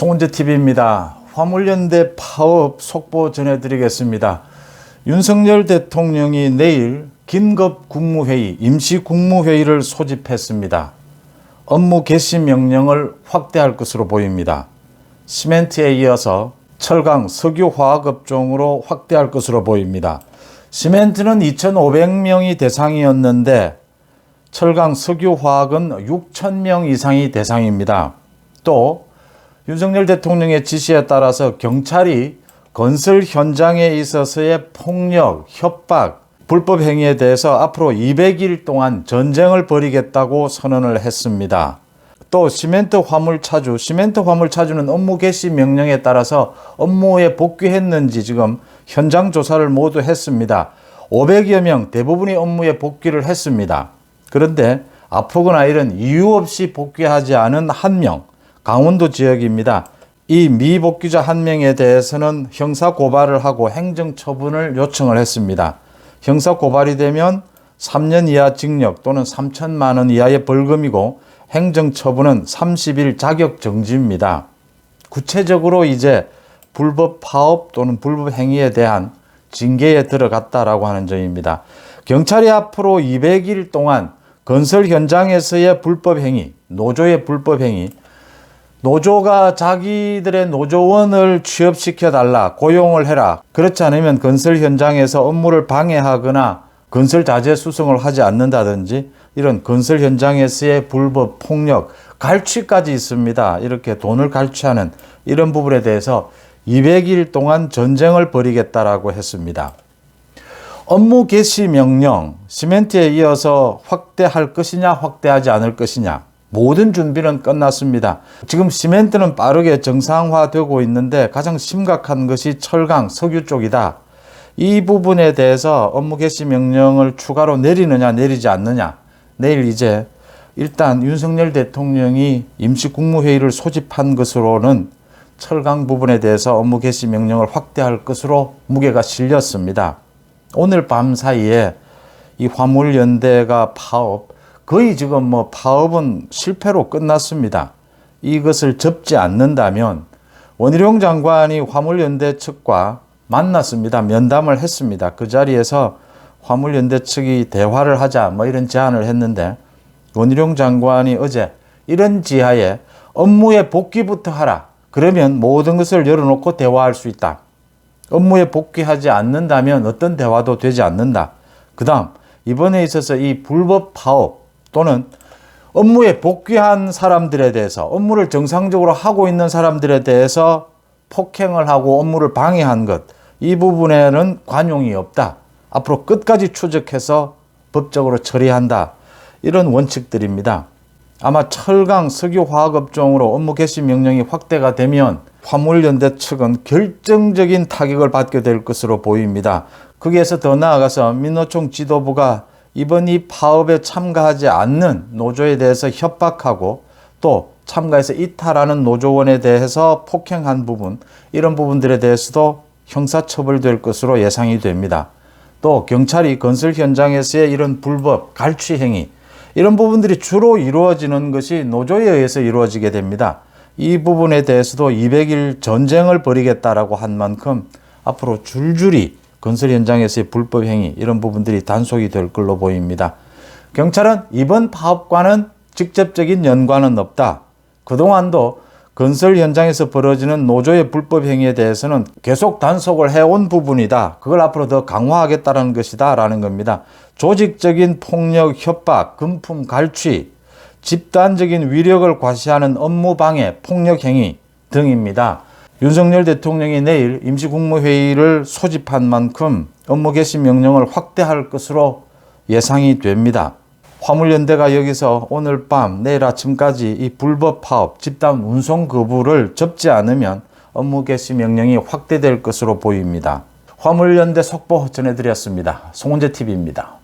송은재TV입니다. 화물연대 파업 속보 전해드리겠습니다. 윤석열 대통령이 내일 긴급 국무회의, 임시국무회의를 소집했습니다. 업무 개시 명령을 확대할 것으로 보입니다. 시멘트에 이어서 철강, 석유화학업종으로 확대할 것으로 보입니다. 시멘트는 2,500명이 대상이었는데 철강, 석유화학은 6,000명 이상이 대상입니다. 또 윤석열 대통령의 지시에 따라서 경찰이 건설 현장에 있어서의 폭력, 협박, 불법 행위에 대해서 앞으로 200일 동안 전쟁을 벌이겠다고 선언을 했습니다. 또 시멘트 화물 차주는 업무 개시 명령에 따라서 업무에 복귀했는지 지금 현장 조사를 모두 했습니다. 500여 명 대부분이 업무에 복귀를 했습니다. 그런데 아프거나 이런 이유 없이 복귀하지 않은 한 명, 강원도 지역입니다. 이 미복귀자 한 명에 대해서는 형사고발을 하고 행정처분을 요청을 했습니다. 형사고발이 되면 3년 이하 징역 또는 3천만 원 이하의 벌금이고 행정처분은 30일 자격정지입니다. 구체적으로 이제 불법 파업 또는 불법 행위에 대한 징계에 들어갔다라고 하는 점입니다. 경찰이 앞으로 200일 동안 건설 현장에서의 불법 행위, 노조의 불법 행위, 노조가 자기들의 노조원을 취업시켜달라, 고용을 해라. 그렇지 않으면 건설 현장에서 업무를 방해하거나 건설 자재 수송을 하지 않는다든지 이런 건설 현장에서의 불법 폭력, 갈취까지 있습니다. 이렇게 돈을 갈취하는 이런 부분에 대해서 200일 동안 전쟁을 벌이겠다라고 했습니다. 업무 개시 명령, 시멘트에 이어서 확대할 것이냐, 확대하지 않을 것이냐. 모든 준비는 끝났습니다. 지금 시멘트는 빠르게 정상화되고 있는데 가장 심각한 것이 철강, 석유 쪽이다. 이 부분에 대해서 업무 개시 명령을 추가로 내리느냐 내리지 않느냐. 내일 이제 일단 윤석열 대통령이 임시국무회의를 소집한 것으로는 철강 부분에 대해서 업무 개시 명령을 확대할 것으로 무게가 실렸습니다. 오늘 밤 사이에 이 화물연대가 파업, 거의 지금 파업은 실패로 끝났습니다. 이것을 접지 않는다면 원희룡 장관이 화물연대 측과 만났습니다. 면담을 했습니다. 그 자리에서 화물연대 측이 대화를 하자 이런 제안을 했는데 원희룡 장관이 어제 이런 지하에 업무에 복귀부터 하라. 그러면 모든 것을 열어놓고 대화할 수 있다. 업무에 복귀하지 않는다면 어떤 대화도 되지 않는다. 그 다음 이번에 있어서 이 불법 파업 또는 업무에 복귀한 사람들에 대해서 업무를 정상적으로 하고 있는 사람들에 대해서 폭행을 하고 업무를 방해한 것, 이 부분에는 관용이 없다. 앞으로 끝까지 추적해서 법적으로 처리한다. 이런 원칙들입니다. 아마 철강, 석유화학업종으로 업무 개시 명령이 확대가 되면 화물연대 측은 결정적인 타격을 받게 될 것으로 보입니다. 거기에서 더 나아가서 민노총 지도부가 이번 이 파업에 참가하지 않는 노조에 대해서 협박하고 또 참가해서 이탈하는 노조원에 대해서 폭행한 부분, 이런 부분들에 대해서도 형사처벌될 것으로 예상이 됩니다. 또 경찰이 건설 현장에서의 이런 불법 갈취 행위, 이런 부분들이 주로 이루어지는 것이 노조에 의해서 이루어지게 됩니다. 이 부분에 대해서도 200일 전쟁을 벌이겠다라고 한 만큼 앞으로 줄줄이 건설 현장에서의 불법 행위, 이런 부분들이 단속이 될 걸로 보입니다. 경찰은 이번 파업과는 직접적인 연관은 없다. 그동안도 건설 현장에서 벌어지는 노조의 불법 행위에 대해서는 계속 단속을 해온 부분이다. 그걸 앞으로 더 강화하겠다는 것이다 라는 겁니다. 조직적인 폭력, 협박, 금품 갈취, 집단적인 위력을 과시하는 업무 방해, 폭력 행위 등입니다. 윤석열 대통령이 내일 임시국무회의를 소집한 만큼 업무 개시 명령을 확대할 것으로 예상이 됩니다. 화물연대가 여기서 오늘 밤, 내일 아침까지 이 불법 파업, 집단 운송 거부를 접지 않으면 업무 개시 명령이 확대될 것으로 보입니다. 화물연대 속보 전해드렸습니다. 송은재TV입니다.